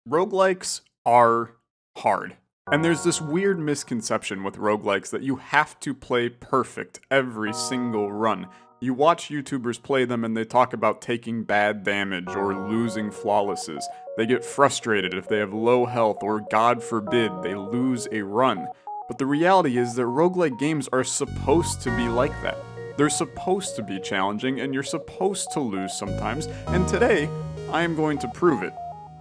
Roguelikes are hard. And there's this weird misconception with roguelikes that you have to play perfect every single run. You watch YouTubers play them and they talk about taking bad damage or losing flawlesses. They get frustrated if they have low health or, God forbid, they lose a run. But the reality is that roguelike games are supposed to be like that. They're supposed to be challenging and you're supposed to lose sometimes, and today, I am going to prove it.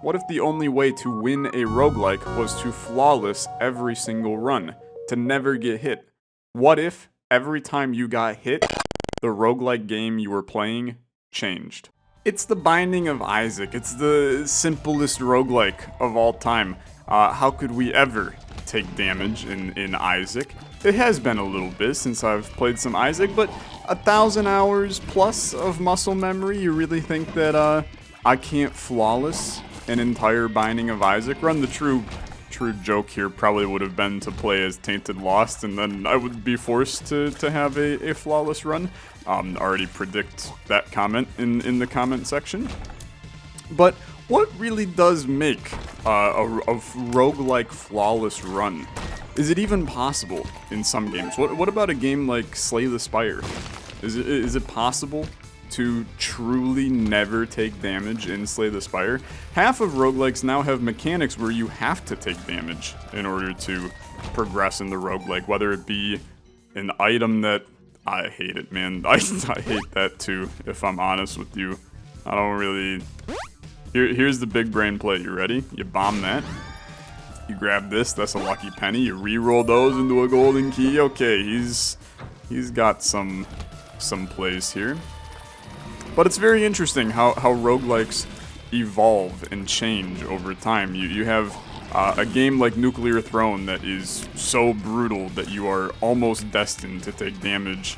What if the only way to win a roguelike was to flawless every single run, to never get hit? What if every time you got hit, the roguelike game you were playing changed? It's the Binding of Isaac. It's the simplest roguelike of all time. How could we ever take damage in Isaac? It has been a little bit since I've played some Isaac, but 1,000 hours plus of muscle memory, you really think that I can't flawless an entire Binding of Isaac run? The true joke here probably would have been to play as Tainted Lost, and then I would be forced to have a flawless run. Already predict that comment in the comment section. But what really does make a roguelike flawless run? Is it even possible in some games? What about a game like Slay the Spire? Is it possible to truly never take damage in Slay the Spire? Half of roguelikes now have mechanics where you have to take damage in order to progress in the roguelike, whether it be an item that... I hate it, man. I hate that too, if I'm honest with you. I don't really... Here's the big brain play. You ready? You bomb that. You grab this. That's a lucky penny. You re-roll those into a golden key. Okay, he's got some plays here. But it's very interesting how roguelikes evolve and change over time. You have a game like Nuclear Throne that is so brutal that you are almost destined to take damage,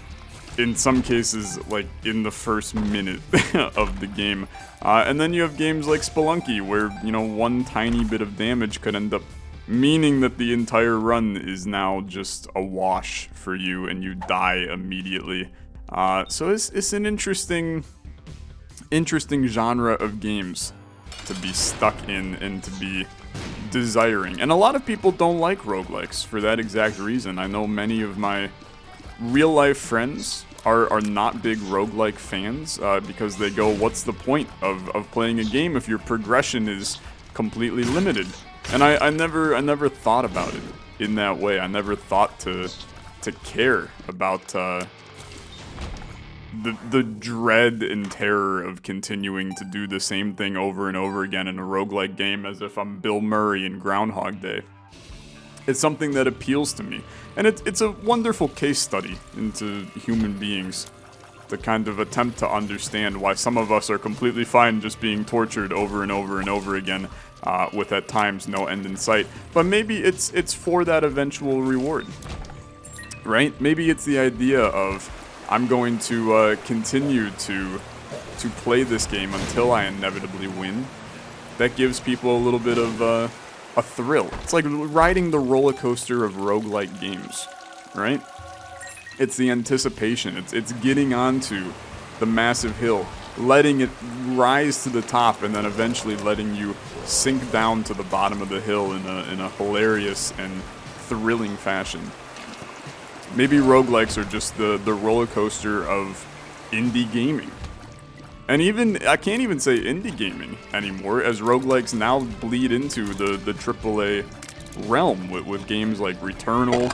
in some cases, like in the first minute of the game. And then you have games like Spelunky where, one tiny bit of damage could end up meaning that the entire run is now just a wash for you and you die immediately. So it's an interesting genre of games to be stuck in and to be desiring. And a lot of people don't like roguelikes for that exact reason. I know many of my real life friends are not big roguelike fans because they go, what's the point of playing a game if your progression is completely limited? And I never thought about it in that way. I never thought to care about the dread and terror of continuing to do the same thing over and over again in a roguelike game as if I'm Bill Murray in Groundhog Day. It's something that appeals to me. And it's a wonderful case study into human beings. To kind of attempt to understand why some of us are completely fine just being tortured over and over and over again with at times no end in sight. But maybe it's for that eventual reward, right? Maybe it's the idea of I'm going to continue to play this game until I inevitably win. That gives people a little bit of a thrill. It's like riding the roller coaster of roguelike games, right? It's the anticipation. It's getting onto the massive hill, letting it rise to the top, and then eventually letting you sink down to the bottom of the hill in a hilarious and thrilling fashion. Maybe roguelikes are just the roller coaster of indie gaming. And I can't even say indie gaming anymore, as roguelikes now bleed into the AAA realm with games like Returnal.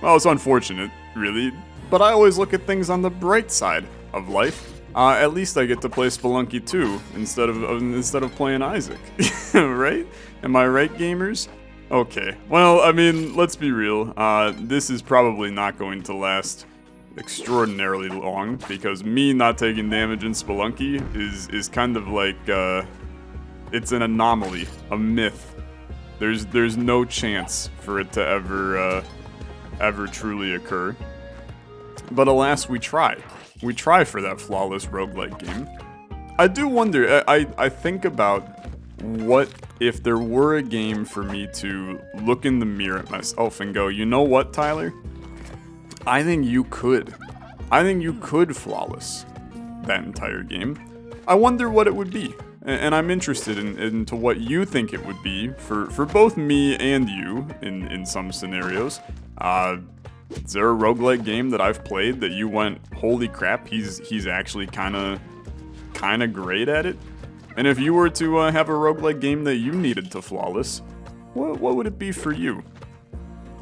Well, it's unfortunate, really, but I always look at things on the bright side of life. At least I get to play Spelunky 2 instead of playing Isaac, right? Am I right, gamers? Okay, well, I mean, let's be real. This is probably not going to last extraordinarily long, because me not taking damage in Spelunky is kind of like, it's an anomaly, a myth. There's no chance for it to ever truly occur. But alas, we try. We try for that flawless roguelike game. I do wonder, I think about what if there were a game for me to look in the mirror at myself and go, you know what, Tyler? I think you could. I think you could flawless that entire game. I wonder what it would be. and I'm interested into what you think it would be for both me and you in some scenarios. Is there a roguelike game that I've played that you went, holy crap, he's actually kind of great at it? And if you were to have a roguelike game that you needed to flawless, what would it be for you?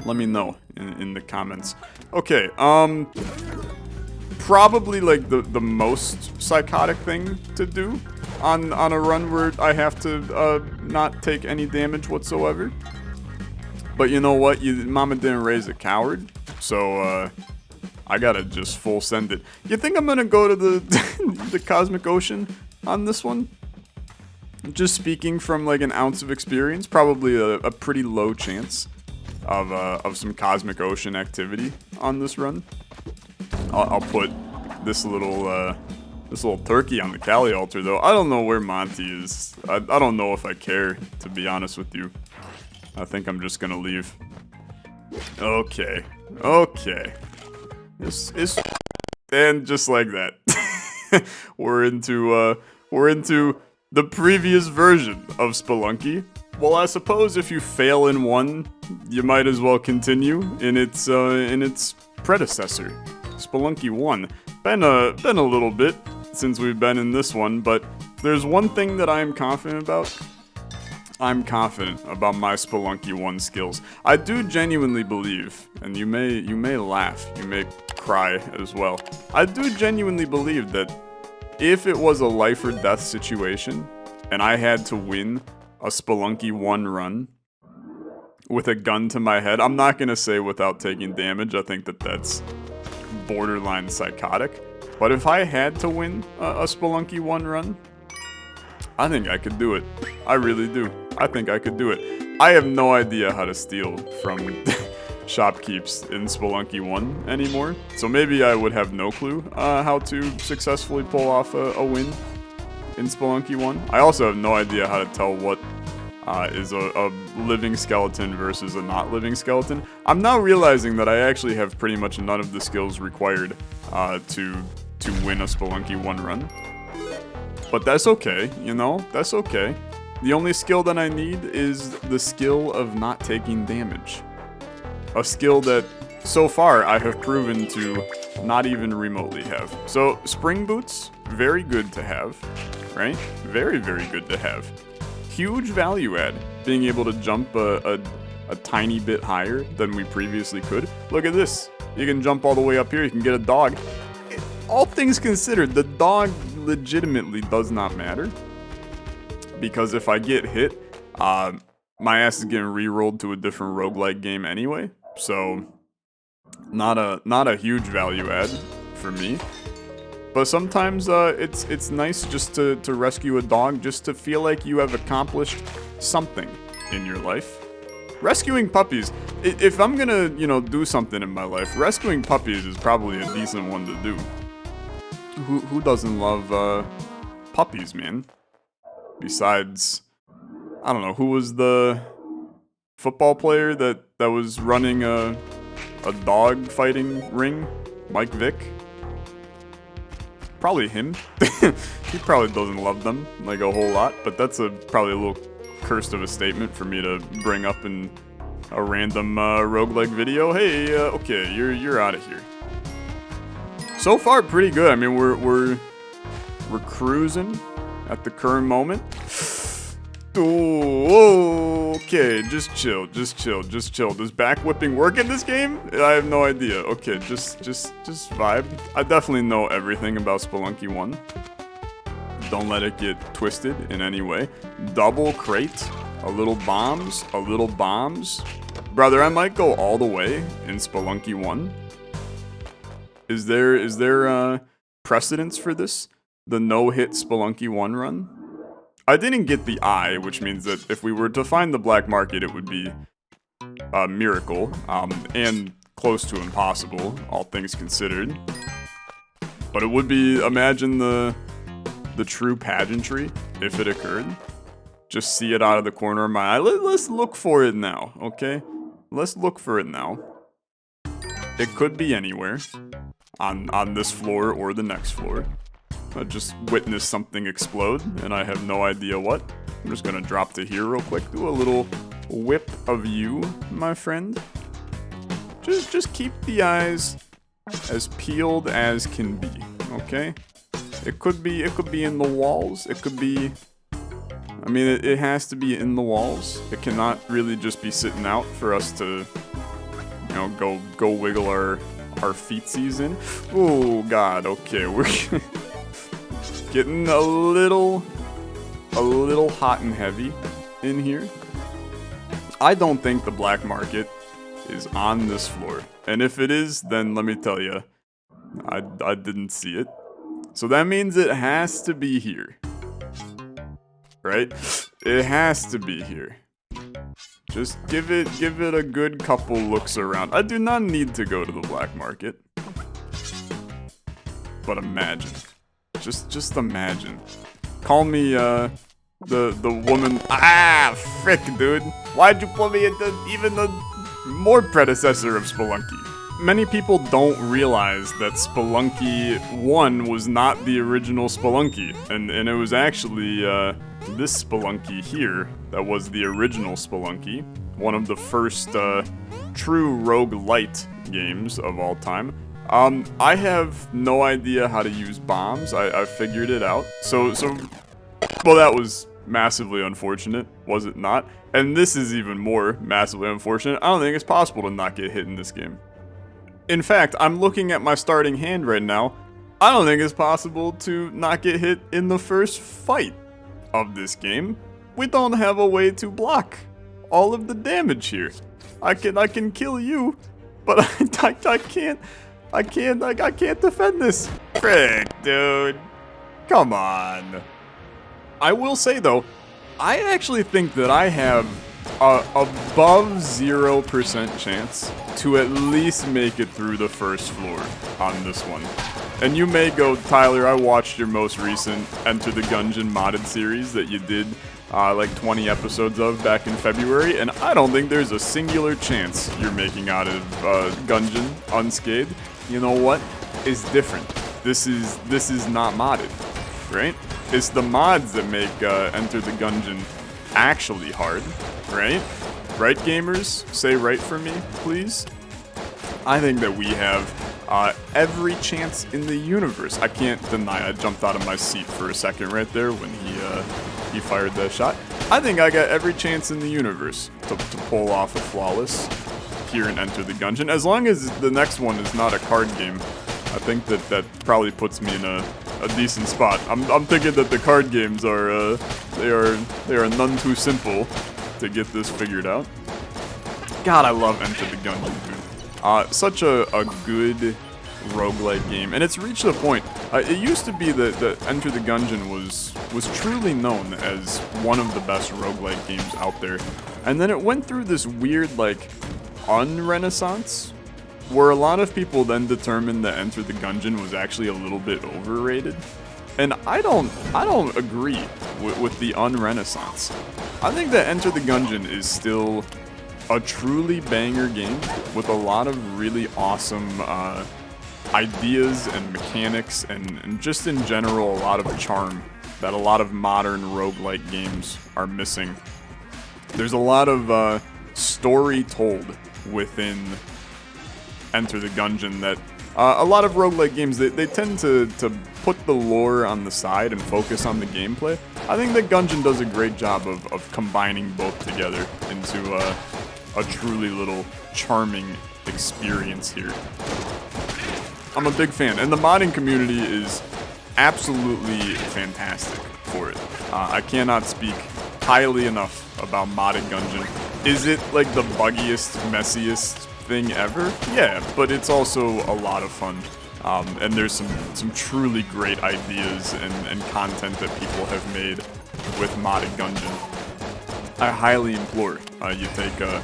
Let me know in the comments. Okay, probably like the most psychotic thing to do on a run where I have to not take any damage whatsoever. But you know what? Mama didn't raise a coward, so I gotta just full send it. You think I'm gonna go to the the Cosmic Ocean on this one? Just speaking from like an ounce of experience, probably a pretty low chance of some Cosmic Ocean activity on this run. I'll put this little turkey on the Kali altar though. I don't know where Monty is. I don't know if I care, to be honest with you. I think I'm just gonna leave. Okay. And just like that, we're into the previous version of Spelunky. Well, I suppose if you fail in one, you might as well continue in its predecessor, Spelunky 1. Been a little bit since we've been in this one, but there's one thing that I'm confident about. I'm confident about my Spelunky 1 skills. I do genuinely believe, and you may laugh, you may cry as well. I do genuinely believe that if it was a life or death situation, and I had to win a Spelunky 1 run with a gun to my head, I'm not gonna say without taking damage, I think that's borderline psychotic. But if I had to win a Spelunky 1 run, I think I could do it. I really do. I think I could do it. I have no idea how to steal from shopkeeps in Spelunky 1 anymore, so maybe I would have no clue how to successfully pull off a win in Spelunky 1. I also have no idea how to tell what is a living skeleton versus a not living skeleton. I'm now realizing that I actually have pretty much none of the skills required to win a Spelunky 1 run. But that's okay, you know, that's okay. The only skill that I need is the skill of not taking damage. A skill that, so far, I have proven to not even remotely have. So, spring boots, very good to have, right? Very, very good to have. Huge value add, being able to jump a tiny bit higher than we previously could. Look at this. You can jump all the way up here, you can get a dog. All things considered, the dog legitimately does not matter. Because if I get hit, my ass is getting re-rolled to a different roguelike game anyway. So, not a huge value add for me. But sometimes it's nice just to rescue a dog, just to feel like you have accomplished something in your life. Rescuing puppies, if I'm gonna, do something in my life, rescuing puppies is probably a decent one to do. Who doesn't love puppies, man? Besides, I don't know, who was the football player that was running a dog fighting ring? Mike Vick? Probably him. He probably doesn't love them like a whole lot, but that's probably a little cursed of a statement for me to bring up in a random roguelike video. Hey, okay, you're out of here. So far, pretty good. I mean, we're cruising at the current moment. Oh, okay, just chill. Does back whipping work in this game? I have no idea. Okay, just vibe. I definitely know everything about Spelunky 1. Don't let it get twisted in any way. Double crate, a little bombs. Brother, I might go all the way in Spelunky 1. Is there precedence for this? The no-hit Spelunky 1 run? I didn't get the eye, which means that if we were to find the black market, it would be a miracle, and close to impossible, all things considered. But it would be, imagine the true pageantry, if it occurred. Just see it out of the corner of my eye. Let's look for it now, okay? Let's look for it now. It could be anywhere. On this floor or the next floor. I just witnessed something explode, and I have no idea what. I'm just gonna drop to here real quick, do a little whip of you, my friend. Just keep the eyes as peeled as can be, okay? It could be in the walls, it could be... I mean, it has to be in the walls. It cannot really just be sitting out for us to, you know, go wiggle our feetsies in. Oh God, okay, we're getting a little hot and heavy in here. I don't think the black market is on this floor, and if it is, then let me tell you, I didn't see it. So that means it has to be here. Right? It has to be here. Just give it a good couple looks around. I do not need to go to the black market. But imagine. Just imagine. Call me the woman. Ah, frick, dude. Why'd you put me into even the more predecessor of Spelunky? Many people don't realize that Spelunky 1 was not the original Spelunky, and it was actually this Spelunky here that was the original Spelunky, one of the first true roguelite games of all time. I have no idea how to use bombs. I figured it out. So well, that was massively unfortunate, was it not? And this is even more massively unfortunate. I don't think it's possible to not get hit in this game. In fact, I'm looking at my starting hand right now. I don't think it's possible to not get hit in the first fight of this game. We don't have a way to block all of the damage here. I can kill you, but I can't defend this. Frick, dude. Come on. I will say though, I actually think that I have above 0% chance to at least make it through the first floor on this one. And you may go, Tyler, I watched your most recent Enter the Gungeon modded series that you did like 20 episodes of back in February, and I don't think there's a singular chance you're making out of Gungeon unscathed. You know what? It's different. This is not modded, right? It's the mods that make Enter the Gungeon actually hard, right? Right, gamers? Say right for me, please. I think that we have every chance in the universe. I can't deny I jumped out of my seat for a second right there when he fired that shot. I think I got every chance in the universe to pull off a flawless here and Enter the Gungeon. As long as the next one is not a card game, I think that probably puts me in a decent spot. I'm thinking that the card games are they are none too simple to get this figured out. God, I love Enter the Gungeon, dude. Such a good roguelike game, and it's reached a point. It used to be that Enter the Gungeon was truly known as one of the best roguelike games out there, and then it went through this weird like unrenaissance, where a lot of people then determined that Enter the Gungeon was actually a little bit overrated. And I don't agree with the unrenaissance. I think that Enter the Gungeon is still a truly banger game with a lot of really awesome ideas and mechanics and just in general a lot of charm that a lot of modern roguelike games are missing. There's a lot of story told within Enter the Gungeon that a lot of roguelike games, they tend to put the lore on the side and focus on the gameplay. I think that Gungeon does a great job of combining both together into a truly little charming experience here. I'm a big fan, and the modding community is absolutely fantastic for it. I cannot speak highly enough about modded Gungeon. Is it like the buggiest, messiest thing ever? Yeah, but it's also a lot of fun. And there's some truly great ideas and content that people have made with modded Gungeon. I highly implore you take a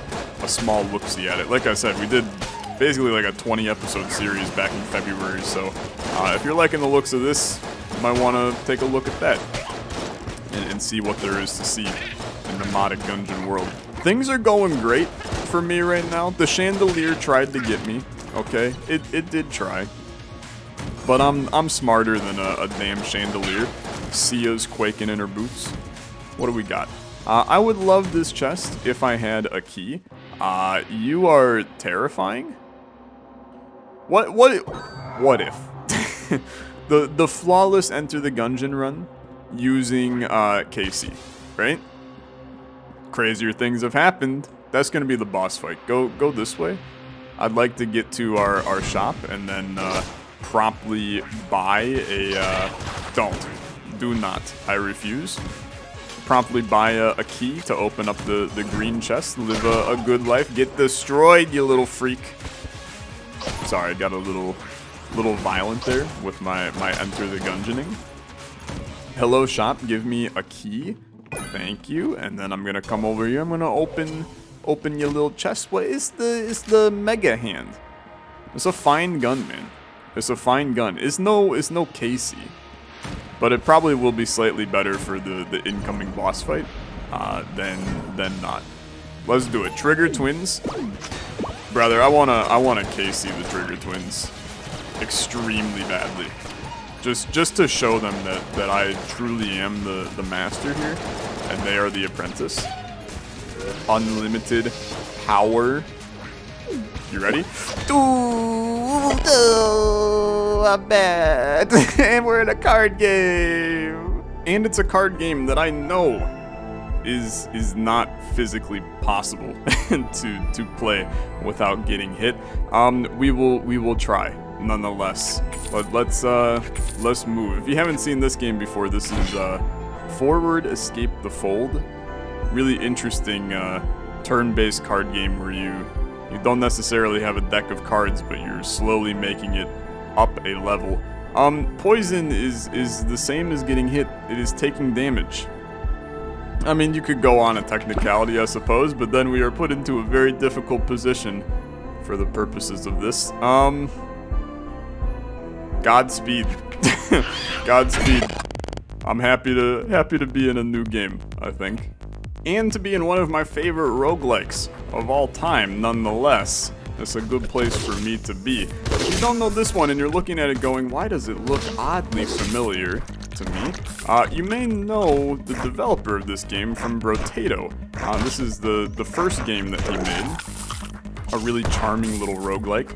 small look-see at it. Like I said, we did basically like a 20 episode series back in February, so if you're liking the looks of this, you might want to take a look at that and see what there is to see in the modded Gungeon world. Things are going great for me right now. The chandelier tried to get me, okay? It did try. But I'm smarter than a damn chandelier. Sia's quaking in her boots. What do we got? I would love this chest if I had a key. You are terrifying. What if? the flawless enter the Gungeon run using KC, right? Crazier things have happened. That's gonna be the boss fight. Go this way. I'd like to get to our shop and then promptly buy a do not. I refuse. Promptly buy a key to open up the green chest, live a good life, get destroyed, you little freak. Sorry, I got a little violent there with my enter the Gungeoning. Hello shop, give me a key. Thank you. And then I'm gonna come over here. I'm gonna open your little chest. What is the mega hand? It's a fine gun, man. It's a fine gun. It's no Casey. But it probably will be slightly better for the incoming boss fight than not. Let's do it. Trigger twins. Brother, I wanna Casey the Trigger twins extremely badly. Just to show them that I truly am the master here and they are the apprentice. Unlimited power. You ready? Ooh, I'm bad. And we're in a card game. And it's a card game that I know is not physically possible to play without getting hit. We will try nonetheless. But let's move. If you haven't seen this game before, this is Forward Escape the Fold. Really interesting turn-based card game where you don't necessarily have a deck of cards, but you're slowly making it up a level. Poison is the same as getting hit. It is taking damage. I mean, you could go on a technicality, I suppose, but then we are put into a very difficult position for the purposes of this. Godspeed. Godspeed. I'm happy to be in a new game, I think. And to be in one of my favorite roguelikes of all time, nonetheless. It's a good place for me to be. If you don't know this one and you're looking at it going, why does it look oddly familiar to me? You may know the developer of this game from Brotato. This is the first game that he made. A really charming little roguelike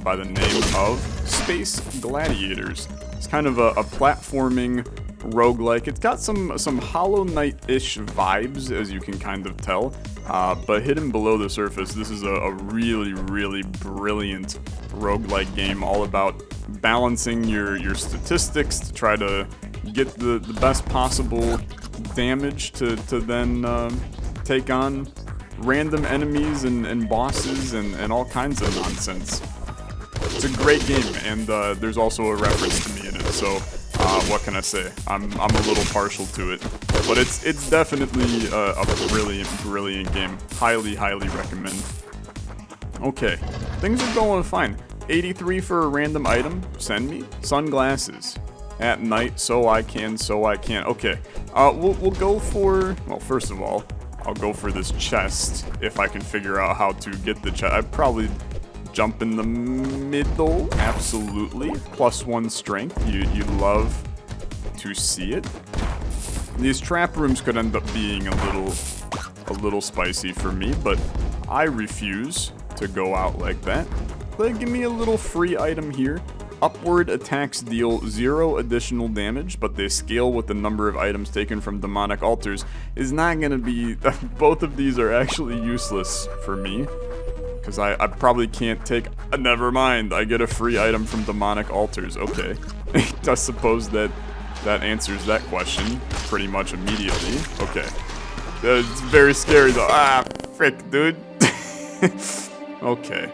by the name of Space Gladiators. It's kind of a platforming roguelike. It's got some Hollow Knight-ish vibes, as you can kind of tell. But hidden below the surface, this is a really, really brilliant roguelike game, all about balancing your statistics to try to get the best possible damage to then take on random enemies and bosses and all kinds of nonsense. It's a great game, and there's also a reference to me in it, so what can I say? I'm a little partial to it, but it's definitely a brilliant game. Highly recommend. Okay, things are going fine. 83 for a random item. Send me sunglasses at night, so I can. Okay, we'll go for. Well, first of all, I'll go for this chest if I can figure out how to get the chest. I'd probably jump in the middle. Absolutely. +1 strength. You love to see it. These trap rooms could end up being a little spicy for me, but I refuse to go out like that. But give me a little free item here. Upward attacks deal 0 additional damage, but they scale with the number of items taken from demonic altars. Is not gonna be. Both of these are actually useless for me. Because I probably can't take. Never mind, I get a free item from demonic altars. Okay. I suppose that answers that question pretty much immediately. Okay. It's very scary though. Ah, frick, dude. Okay.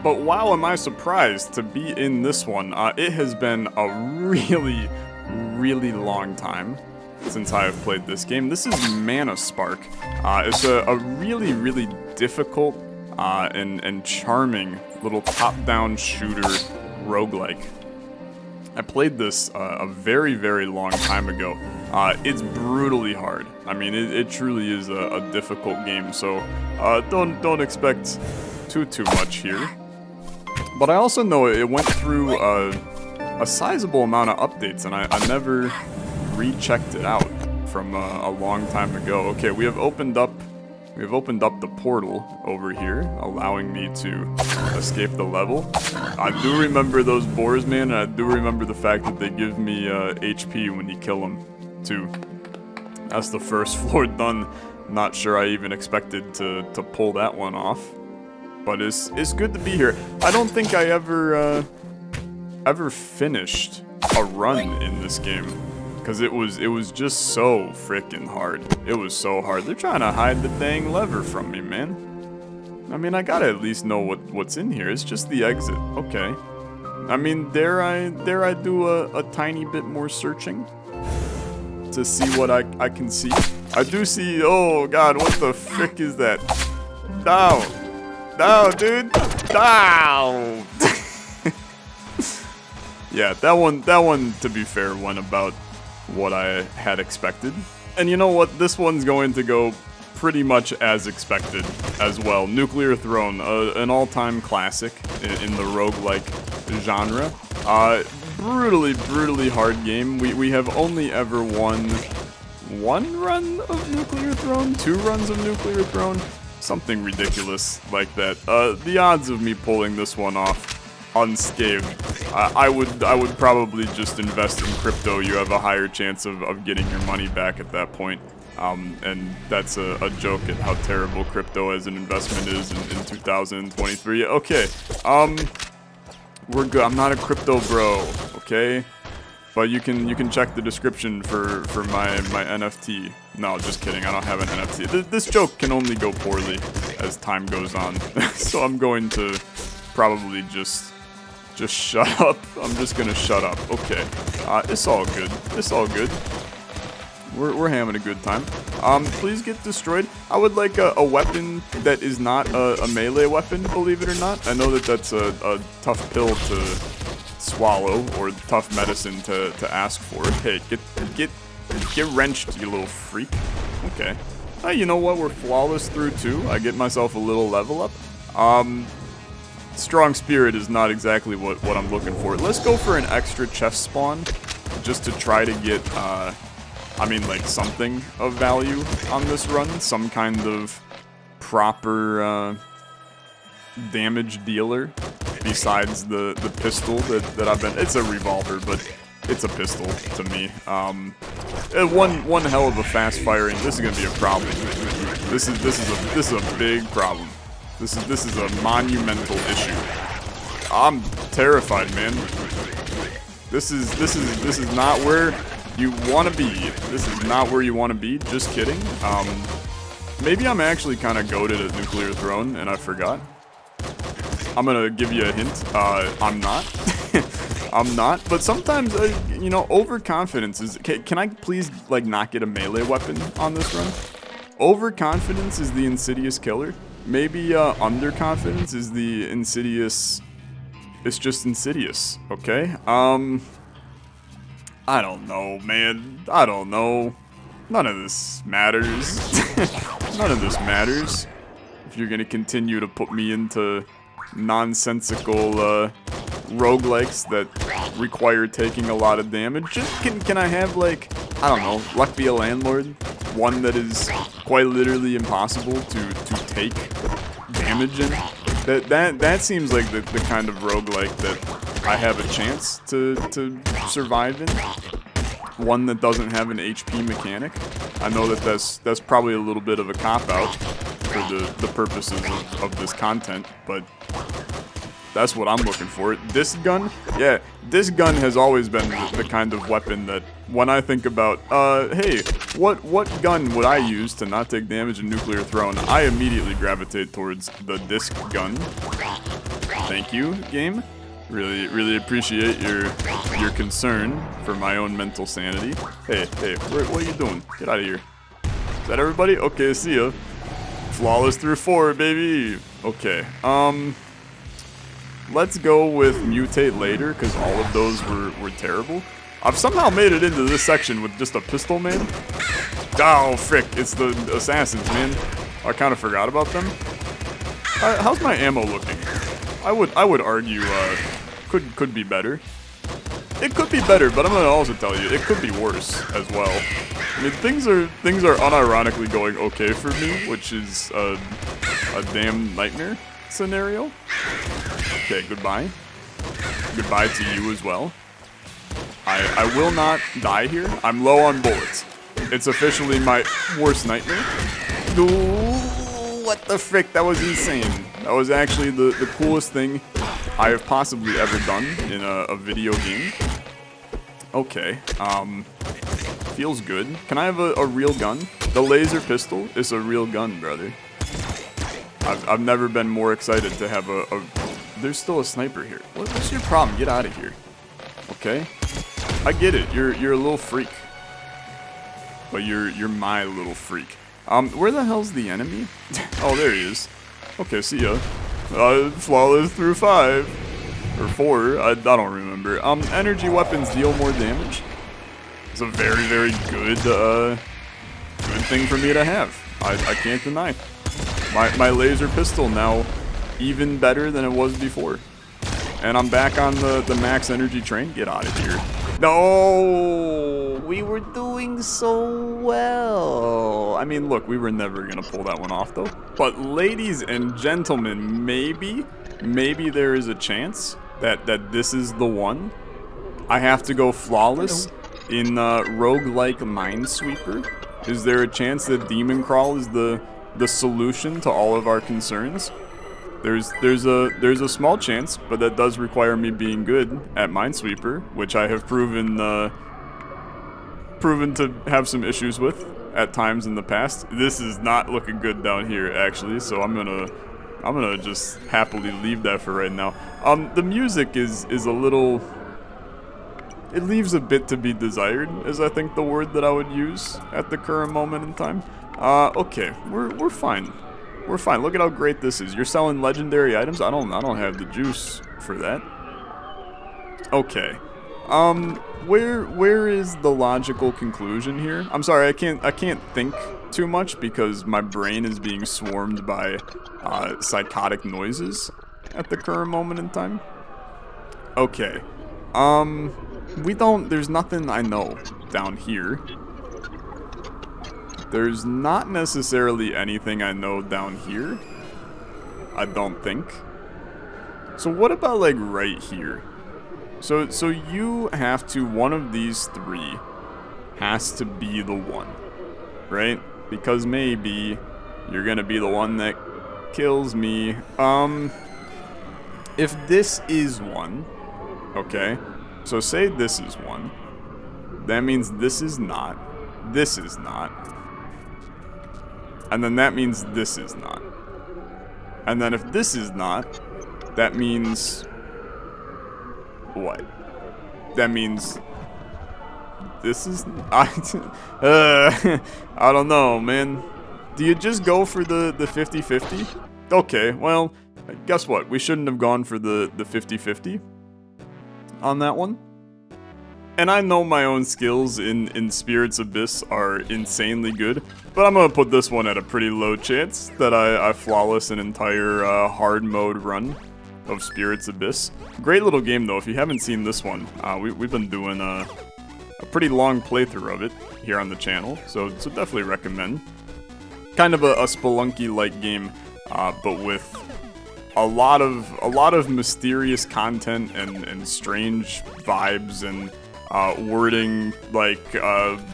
But wow, am I surprised to be in this one. It has been a really long time since I have played this game. This is Mana Spark. It's a really difficult and charming little top-down shooter roguelike. I played this a very long time ago. It's brutally hard. I mean, it truly is a difficult game, so don't expect too much here. But I also know it went through a sizable amount of updates, and I never rechecked it out from a long time ago. Okay, we have opened up the portal over here, allowing me to escape the level. I do remember those boars, man, and I do remember the fact that they give me HP when you kill them, too. That's the first floor done. Not sure I even expected to pull that one off. But it's good to be here. I don't think I ever finished a run in this game. Because it was just so freaking hard. It was so hard. They're trying to hide the dang lever from me, man. I mean, I gotta at least know what's in here. It's just the exit. Okay. I mean, dare I do a tiny bit more searching to see what I can see? I do see. Oh God, what the frick is that? Down, down, dude, down. Yeah, that one. To be fair, went about what I had expected. And you know what? This one's going to go pretty much as expected as well. Nuclear Throne, an all-time classic in the roguelike genre. Brutally hard game. We have only ever won one run of Nuclear Throne, 2 runs of Nuclear Throne, something ridiculous like that. The odds of me pulling this one off unscathed, I would probably just invest in crypto. You have a higher chance of getting your money back at that point. And that's a joke at how terrible crypto as an investment is in 2023. Okay, we're good. I'm not a crypto bro, okay? But you can check the description for my NFT. No, just kidding. I don't have an NFT. This joke can only go poorly as time goes on. So I'm going to probably just shut up. I'm just gonna shut up. Okay. It's all good. It's all good. We're having a good time. Please get destroyed. I would like a weapon that is not a melee weapon, believe it or not. I know that's a tough pill to swallow, or tough medicine to ask for. Hey, get wrenched, you little freak. Okay. You know what? We're flawless through 2. I get myself a little level up. Strong Spirit is not exactly what I'm looking for. Let's go for an extra chest spawn, just to try to get, I mean, like, something of value on this run. Some kind of proper damage dealer, besides the pistol that I've been... It's a revolver, but it's a pistol to me. One hell of a fast firing. This is gonna be a problem. This is a big problem. This is a monumental issue. I'm terrified, man. This is not where you want to be. This is not where you want to be. Just kidding. Maybe I'm actually kind of goated at Nuclear Throne and I forgot. I'm gonna give you a hint. I'm not. I'm not. But sometimes, you know, overconfidence is... Can I please, like, not get a melee weapon on this run? Overconfidence is the insidious killer. Maybe underconfidence is the insidious... It's just insidious, okay? I don't know, man. I don't know. None of this matters. None of this matters. If you're gonna continue to put me into nonsensical roguelikes that require taking a lot of damage, just can I have, like, I don't know, Luck Be a Landlord? One that is quite literally impossible to take damage in? That seems like the kind of roguelike that I have a chance to survive in. One that doesn't have an HP mechanic. I know that's probably a little bit of a cop-out for the purposes of this content, but that's what I'm looking for. This gun? Yeah, this gun has always been the kind of weapon that when I think about, hey, what gun would I use to not take damage in Nuclear Throne? I immediately gravitate towards the disc gun. Thank you, game. Really appreciate your concern for my own mental sanity. Hey, what are you doing? Get out of here. Is that everybody? Okay, see ya. Flawless through 4, baby. Okay, let's go with Mutate Later, because all of those were terrible. I've somehow made it into this section with just a pistol, man. Oh, frick, it's the assassins, man. I kind of forgot about them. How's my ammo looking? I would argue, could be better. It could be better, but I'm gonna also tell you, it could be worse as well. I mean, things are unironically going okay for me, which is a damn nightmare scenario. Okay, goodbye. Goodbye to you as well. I will not die here. I'm low on bullets. It's officially my worst nightmare. Ooh, what the frick? That was insane. That was actually the coolest thing I have possibly ever done in a video game. Okay, feels good. Can I have a real gun? The laser pistol is a real gun, brother. I've never been more excited to have a there's still a sniper here. What's your problem? Get out of here. Okay, I get it. You're a little freak, but you're my little freak. Where the hell's the enemy? Oh, there he is. Okay, see ya. Flawless through 5 or 4. I don't remember. Energy weapons deal more damage. It's a very, very good thing for me to have. I can't deny. My laser pistol now even better than it was before. And I'm back on the max energy train. Get out of here. No, we were doing so well. I mean, look, we were never gonna pull that one off though. But ladies and gentlemen, maybe there is a chance that this is the one. I have to go flawless in Roguelike Minesweeper. Is there a chance that DemonCrawl is the solution to all of our concerns? There's a small chance, but that does require me being good at Minesweeper, which I have proven to have some issues with at times in the past. This is not looking good down here, actually, so I'm gonna just happily leave that for right now. The music is a little. It leaves a bit to be desired, is I think the word that I would use at the current moment in time. Okay, we're fine. We're fine. Look at how great this is. You're selling legendary items? I don't have the juice for that. Okay. Where is the logical conclusion here? I'm sorry, I can't think too much because my brain is being swarmed by psychotic noises at the current moment in time. Okay. There's nothing I know down here. There's not necessarily anything I know down here. I don't think. So what about like right here? So you have to, one of these 3 has to be the one, right? Because maybe you're gonna be the one that kills me. If this is one, okay, so say this is one, that means this is not, this is not, and then that means this is not. And then if this is not, that means what? That means this is I don't know, man. Do you just go for the 50-50? Okay, well, guess what? We shouldn't have gone for the 50-50 on that one. And I know my own skills in Spirit's Abyss are insanely good, but I'm gonna put this one at a pretty low chance that I flawless an entire hard mode run of Spirit's Abyss. Great little game though. If you haven't seen this one, we've been doing a pretty long playthrough of it here on the channel, so definitely recommend. Kind of a Spelunky-like game, but with a lot of mysterious content and strange vibes and wording like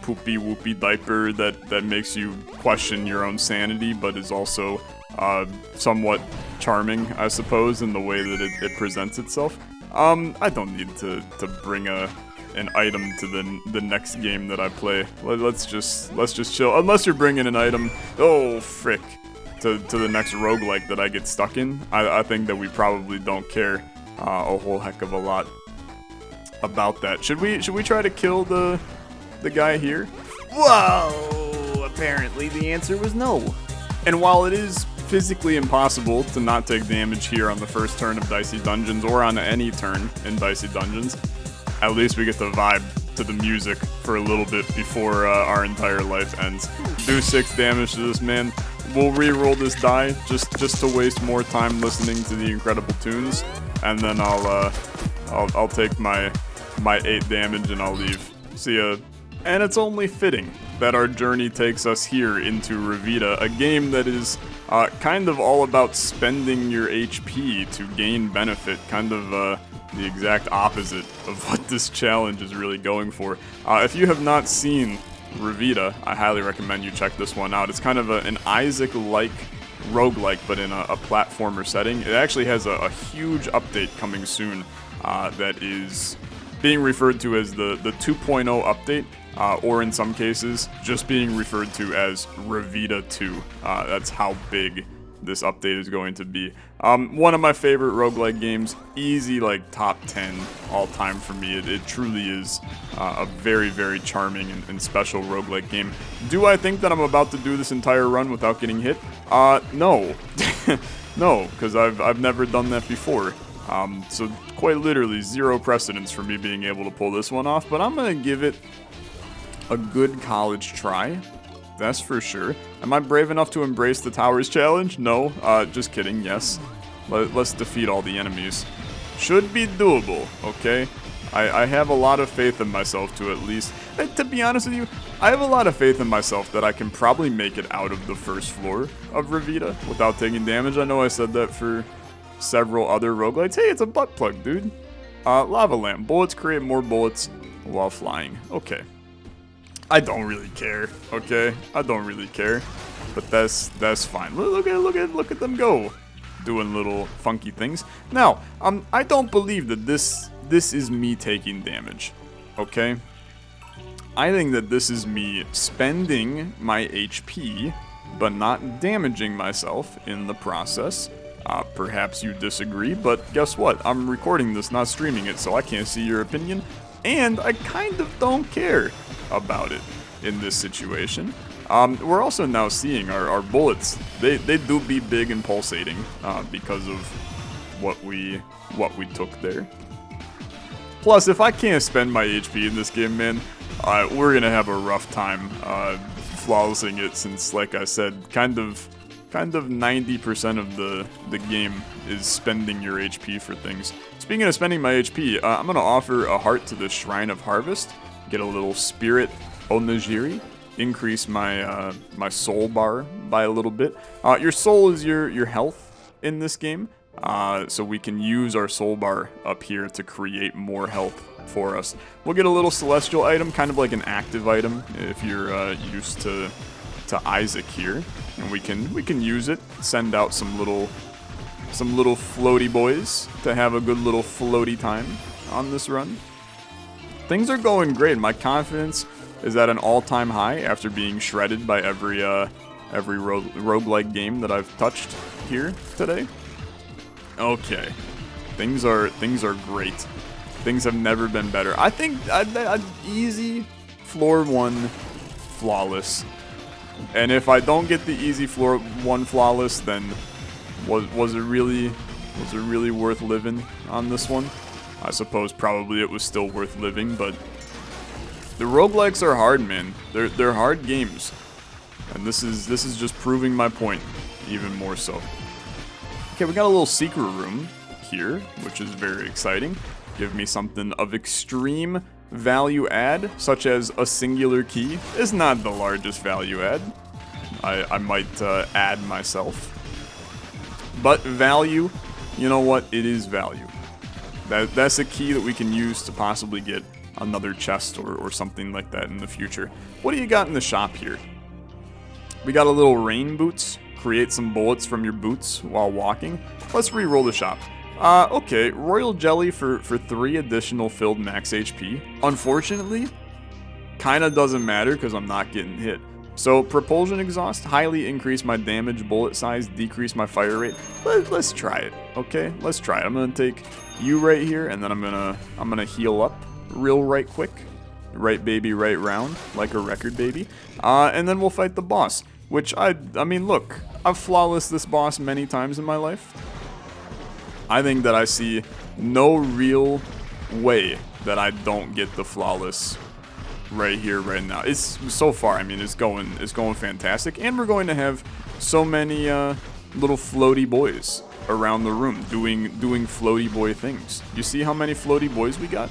poopy whoopy diaper that makes you question your own sanity, but is also somewhat charming, I suppose, in the way that it presents itself. I don't need to bring an item to the next game that I play. Let's just chill. Unless you're bringing an item, oh frick, to the next roguelike that I get stuck in. I think that we probably don't care a whole heck of a lot about that. Should we try to kill the guy here? Whoa! Apparently the answer was no. And while it is physically impossible to not take damage here on the first turn of Dicey Dungeons, or on any turn in Dicey Dungeons, at least we get to vibe to the music for a little bit before our entire life ends. Do 6 damage to this man. We'll re-roll this die just to waste more time listening to the incredible tunes, and then I'll take my my 8 damage and I'll leave. See ya. And it's only fitting that our journey takes us here into Revita, a game that is kind of all about spending your HP to gain benefit, kind of the exact opposite of what this challenge is really going for. If you have not seen Revita, I highly recommend you check this one out. It's kind of an Isaac-like roguelike, but in a platformer setting. It actually has a huge update coming soon that is being referred to as the 2.0 update, or in some cases, just being referred to as Revita 2. That's how big this update is going to be. One of my favorite roguelike games, easy like top 10 all time for me. It truly is a very, very charming and special roguelike game. Do I think that I'm about to do this entire run without getting hit? No. No, because I've never done that before. So quite literally zero precedence for me being able to pull this one off, but I'm gonna give it a good college try. That's for sure. Am I brave enough to embrace the Towers challenge? No, just kidding, yes. Let's defeat all the enemies. Should be doable, okay? I have a lot of faith in myself to at least... to be honest with you, I have a lot of faith in myself that I can probably make it out of the first floor of Revita without taking damage. I know I said that for several other roguelites. Hey, it's a butt plug, dude. Lava lamp. Bullets create more bullets while flying. Okay. I don't really care, okay? I don't really care, but that's fine. Look at them go, doing little funky things. Now, I don't believe that this is me taking damage, okay? I think that this is me spending my HP, but not damaging myself in the process. Perhaps you disagree, but guess what? I'm recording this, not streaming it, so I can't see your opinion, and I kind of don't care about it in this situation. We're also now seeing our bullets. They do be big and pulsating because of what we took there. Plus, if I can't spend my HP in this game, man, we're gonna have a rough time flawlessing it, since, like I said, kind of 90% of the game is spending your HP for things. Speaking of spending my HP, I'm gonna offer a heart to the Shrine of Harvest, get a little spirit onagiri, increase my my soul bar by a little bit. Your soul is your health in this game, so we can use our soul bar up here to create more health for us. We'll get a little celestial item, kind of like an active item if you're used to Isaac here, and we can use it, send out some little floaty boys to have a good little floaty time on this run. Things are going great. My confidence is at an all-time high after being shredded by every roguelike game that I've touched here today. Okay, things are great. Things have never been better. I think easy floor 1 flawless. And if I don't get the easy floor 1 flawless, then was it really worth living on this one? I suppose probably it was still worth living, but the roguelikes are hard, man. They're hard games. And this is just proving my point even more so. Okay, we got a little secret room here, which is very exciting. Give me something of extreme value add, such as a singular key. Is not the largest value add. I might add myself. But value, you know what? It is value. That's a key that we can use to possibly get another chest or something like that in the future. What do you got in the shop here? We got a little rain boots. Create some bullets from your boots while walking. Let's re-roll the shop. Okay, royal jelly for 3 additional filled max HP. Unfortunately, kinda doesn't matter because I'm not getting hit. So propulsion exhaust, highly increase my damage, bullet size, decrease my fire rate. Let's try it, okay? Let's try it. I'm gonna take you right here, and then I'm gonna heal up real right quick. Right baby, right round, like a record baby. And then we'll fight the boss, which I mean, look, I've flawless this boss many times in my life. I think that I see no real way that I don't get the flawless right here, right now. It's so far, I mean, it's going fantastic, and we're going to have so many little floaty boys around the room doing floaty boy things. You see how many floaty boys we got?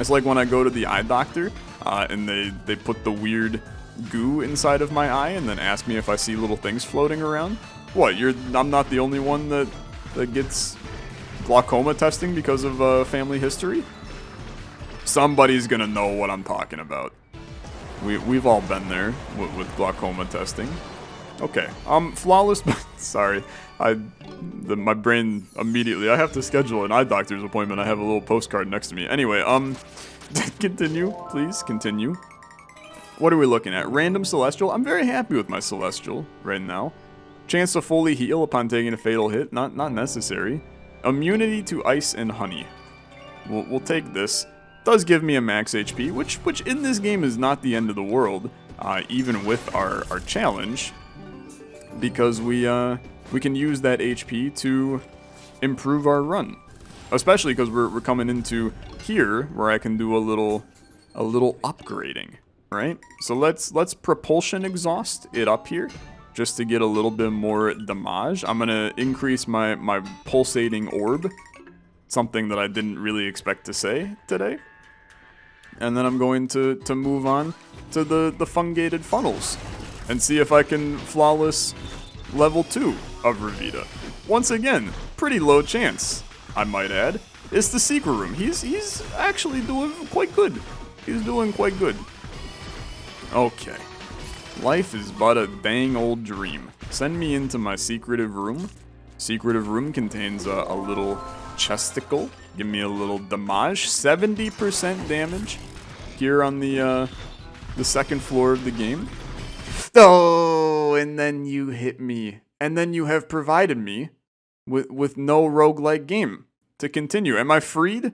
It's like when I go to the eye doctor, and they put the weird goo inside of my eye and then ask me if I see little things floating around. What, I'm not the only one that gets glaucoma testing because of family history? Somebody's gonna know what I'm talking about. We've all been there with glaucoma testing. Okay, flawless, sorry. My brain immediately, I have to schedule an eye doctor's appointment. I have a little postcard next to me. Anyway, continue, please, continue. What are we looking at? Random Celestial. I'm very happy with my Celestial right now. Chance to fully heal upon taking a fatal hit, not necessary. Immunity to ice and honey. We'll take this. Does give me a max HP, which in this game is not the end of the world, even with our challenge, because we can use that HP to improve our run, especially because we're coming into here where I can do a little upgrading, right? So let's propulsion exhaust it up here, just to get a little bit more damage. I'm gonna increase my pulsating orb, something that I didn't really expect to say today. And then I'm going to move on to the fungated funnels and see if I can flawless level 2 of Revita. Once again, pretty low chance, I might add. It's the secret room. He's actually doing quite good. He's doing quite good. Okay. Life is but a dang old dream. Send me into my secretive room. Secretive room contains a little chesticle. Give me a little damage. 70% damage here on the second floor of the game. Oh, and then you hit me. And then you have provided me with no roguelike game to continue. Am I freed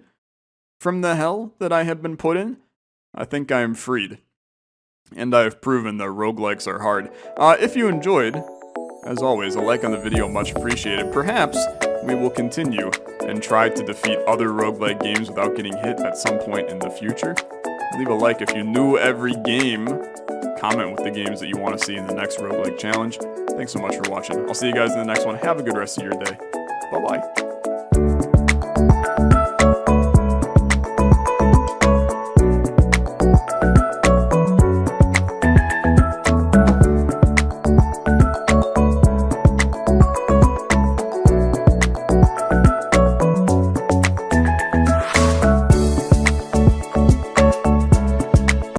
from the hell that I have been put in? I think I am freed. And I have proven that roguelikes are hard. If you enjoyed, as always, a like on the video much appreciated. Perhaps we will continue and try to defeat other roguelike games without getting hit at some point in the future. Leave a like if you knew every game. Comment with the games that you want to see in the next roguelike challenge. Thanks so much for watching. I'll see you guys in the next one. Have a good rest of your day. Bye-bye.